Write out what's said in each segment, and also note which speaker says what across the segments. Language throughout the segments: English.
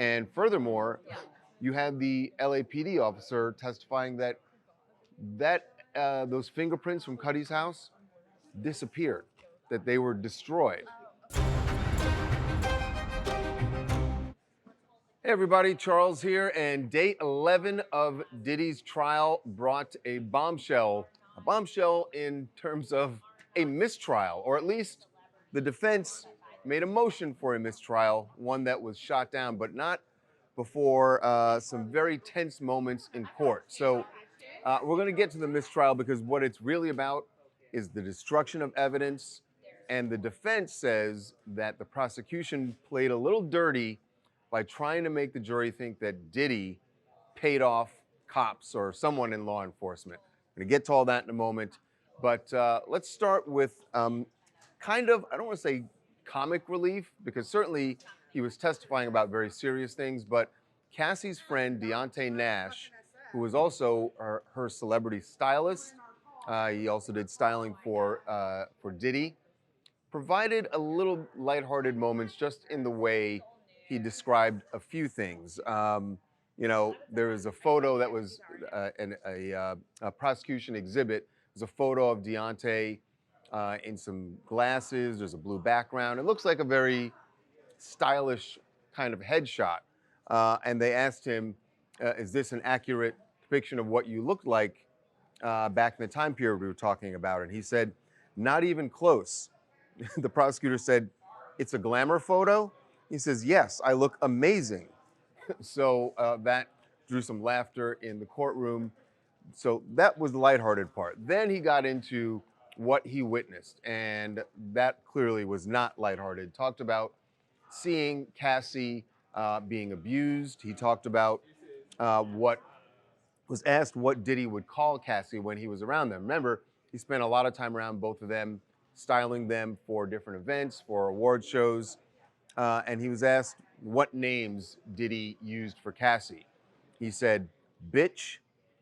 Speaker 1: And furthermore, you had the LAPD officer testifying that those fingerprints from Cuddy's house disappeared, that they were destroyed. Hey everybody, Charles here, and day 11 of Diddy's trial brought a bombshell in terms of a mistrial, or at least the defense made a motion for a mistrial, one that was shot down, but not before some very tense moments in court. So we're going to get to the mistrial because what it's really about is the destruction of evidence, and the defense says that the prosecution played a little dirty by trying to make the jury think that Diddy paid off cops or someone in law enforcement. I'm going to get to all that in a moment, but let's start with kind of, I don't want to say comic relief, because certainly he was testifying about very serious things, but Cassie's friend, Deontay Nash, who was also her celebrity stylist, he also did styling for Diddy, provided a little lighthearted moments just in the way he described a few things. You know, there was a photo that was a prosecution exhibit. There's a photo of Deontay in some glasses. There's a blue background. It looks like a very stylish kind of headshot. And they asked him, is this an accurate depiction of what you looked like back in the time period we were talking about? And he said, not even close. The prosecutor said, it's a glamour photo? He says, yes, I look amazing. So that drew some laughter in the courtroom. So that was the lighthearted part. Then he got into what he witnessed, and that clearly was not lighthearted. Talked about seeing Cassie being abused. He talked about was asked what Diddy would call Cassie when he was around them. Remember, he spent a lot of time around both of them, styling them for different events, for award shows. And he was asked what names Diddy used for Cassie. He said, bitch,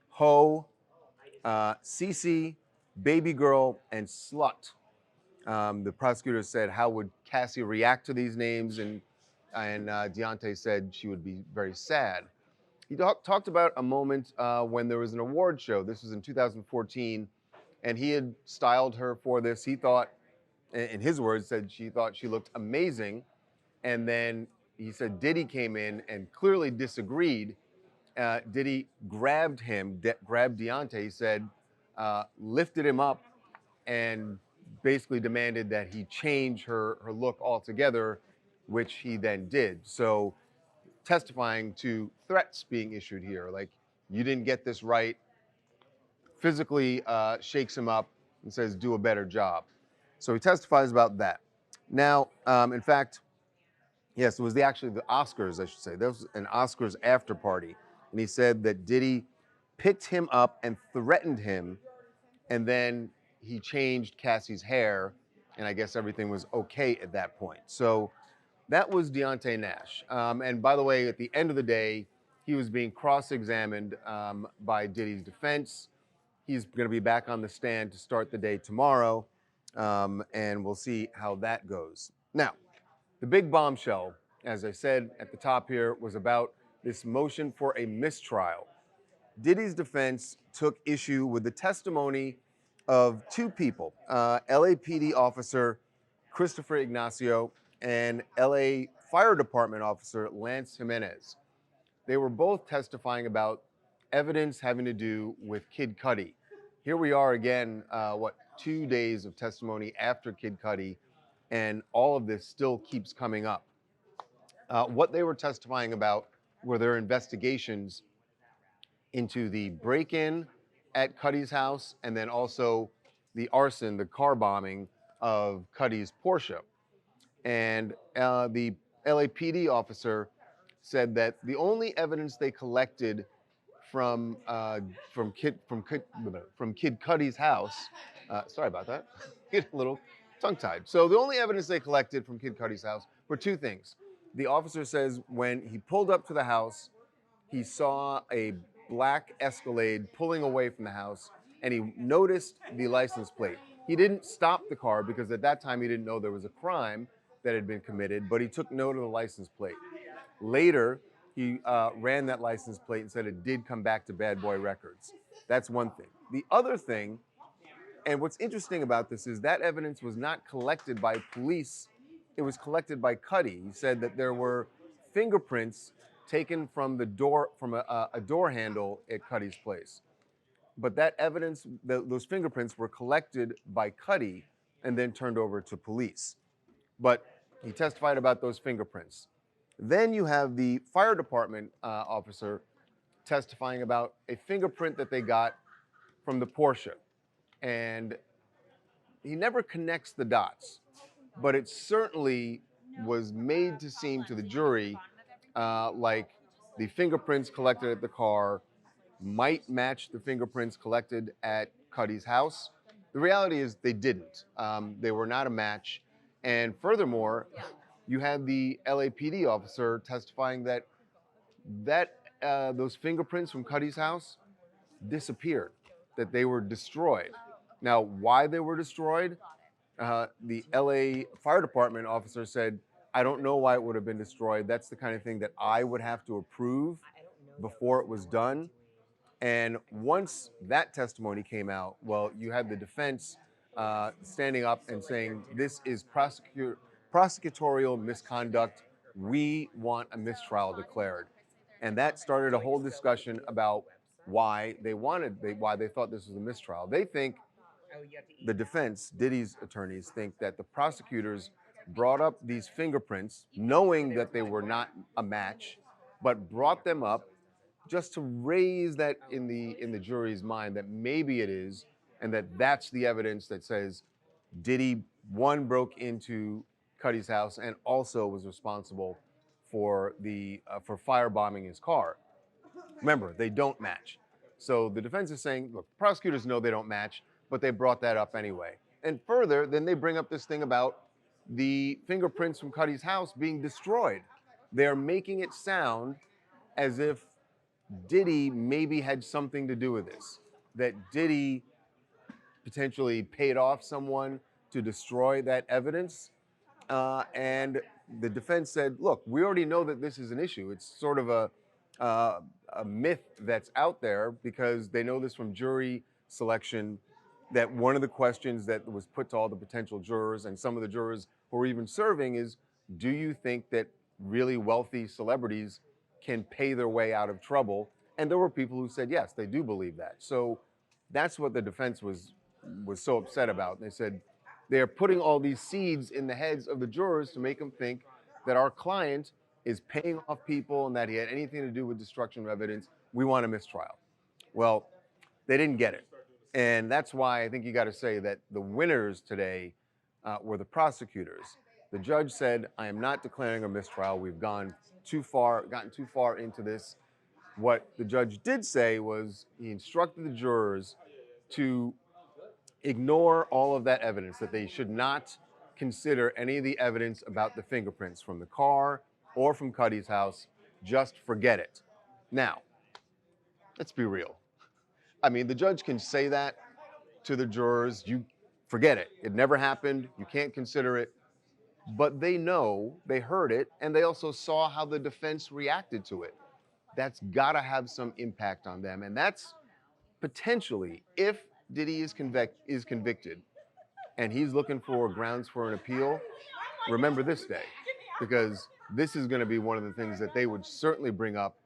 Speaker 1: hoe, Cece, baby girl, and slut. The prosecutor said, how would Cassie react to these names? And Deontay said she would be very sad. He talked about a moment when there was an award show. This was in 2014, and he had styled her for this. He thought, in his words, said she thought she looked amazing. And then he said Diddy came in and clearly disagreed. Diddy grabbed him, grabbed Deontay, he said, lifted him up, and basically demanded that he change her look altogether, which he then did. So testifying to threats being issued here, like, you didn't get this right, physically shakes him up and says, do a better job. So he testifies about that. Now, in fact, yes, it was actually the Oscars, I should say. There was an Oscars after party. And he said that Diddy picked him up and threatened him, and then he changed Cassie's hair, and I guess everything was okay at that point. So that was Deontay Nash. And by the way, at the end of the day, he was being cross-examined by Diddy's defense. He's going to be back on the stand to start the day tomorrow, and we'll see how that goes. Now, the big bombshell, as I said at the top here, was about this motion for a mistrial. Diddy's defense took issue with the testimony of two people, LAPD officer Christopher Ignacio and LA Fire Department officer Lance Jimenez. They were both testifying about evidence having to do with Kid Cudi. Here we are again, 2 days of testimony after Kid Cudi, and all of this still keeps coming up. What they were testifying about were their investigations into the break-in at Cudi's house, and then also the arson, the car bombing of Cudi's Porsche. And the LAPD officer said that the only evidence they collected from Kid Cudi's house, sorry about that, get a little tongue-tied. So the only evidence they collected from Kid Cudi's house were two things. The officer says when he pulled up to the house, he saw a black Escalade pulling away from the house, and he noticed the license plate. He didn't stop the car because at that time he didn't know there was a crime that had been committed, but he took note of the license plate. Later, he ran that license plate and said it did come back to Bad Boy Records. That's one thing. The other thing, and what's interesting about this, is that evidence was not collected by police. It was collected by Cuddy. He said that there were fingerprints taken from the door, from a door handle at Cuddy's place. But that evidence, those fingerprints were collected by Cuddy and then turned over to police. But he testified about those fingerprints. Then you have the fire department officer testifying about a fingerprint that they got from the Porsche. And he never connects the dots, but it certainly was made to seem to the jury like the fingerprints collected at the car might match the fingerprints collected at Cuddy's house. The reality is they didn't. They were not a match. And furthermore, you had the LAPD officer testifying that those fingerprints from Cuddy's house disappeared, that they were destroyed. Now, why they were destroyed, the LA Fire Department officer said, I don't know why it would have been destroyed. That's the kind of thing that I would have to approve before it was done. And once that testimony came out, well, you had the defense standing up and saying, this is prosecutorial misconduct. We want a mistrial declared. And that started a whole discussion about why they thought this was a mistrial. They think, the defense, Diddy's attorneys, think that the prosecutors brought up these fingerprints knowing that they were not a match, but brought them up just to raise that in the jury's mind that maybe it is, and that's the evidence that says Diddy, one, broke into Cuddy's house and also was responsible for for firebombing his car. Remember, they don't match. So the defense is saying, look, prosecutors know they don't match, but they brought that up anyway. And further, then they bring up this thing about the fingerprints from Cuddy's house being destroyed. They're making it sound as if Diddy maybe had something to do with this, that Diddy potentially paid off someone to destroy that evidence. And the defense said, look, we already know that this is an issue. It's sort of a myth that's out there because they know this from jury selection, that one of the questions that was put to all the potential jurors and some of the jurors who were even serving is, do you think that really wealthy celebrities can pay their way out of trouble? And there were people who said, yes, they do believe that. So that's what the defense was so upset about. They said, they're putting all these seeds in the heads of the jurors to make them think that our client is paying off people and that he had anything to do with destruction of evidence. We want a mistrial. Well, they didn't get it. And that's why I think you got to say that the winners today were the prosecutors. The judge said, I am not declaring a mistrial. We've gotten too far into this. What the judge did say was he instructed the jurors to ignore all of that evidence, that they should not consider any of the evidence about the fingerprints from the car or from Cuddy's house. Just forget it. Now, let's be real. I mean, the judge can say that to the jurors. You forget it. It never happened. You can't consider it. But they know, they heard it, and they also saw how the defense reacted to it. That's got to have some impact on them. And that's potentially, if Diddy is convicted and he's looking for grounds for an appeal, remember this day, because this is going to be one of the things that they would certainly bring up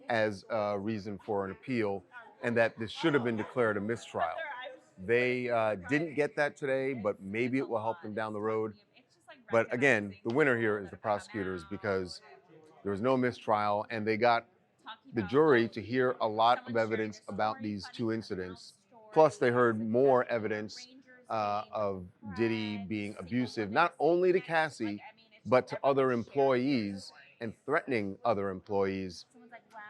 Speaker 1: as a reason for an appeal, and that this should have been declared a mistrial. They didn't get that today, but maybe it will help them down the road. But again, the winner here is the prosecutors, because there was no mistrial and they got the jury to hear a lot of evidence about these two incidents. Plus, they heard more evidence of Diddy being abusive, not only to Cassie, but to other employees and threatening other employees,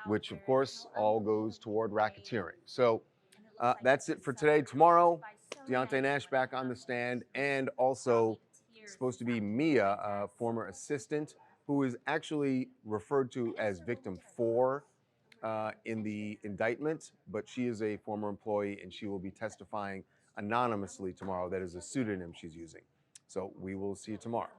Speaker 1: which of course all goes toward racketeering. So that's it for today. Tomorrow, Deontay Nash back on the stand, and also supposed to be Mia, a former assistant, who is actually referred to as victim 4 in the indictment, but she is a former employee and she will be testifying anonymously tomorrow. That is a pseudonym she's using. So we will see you tomorrow.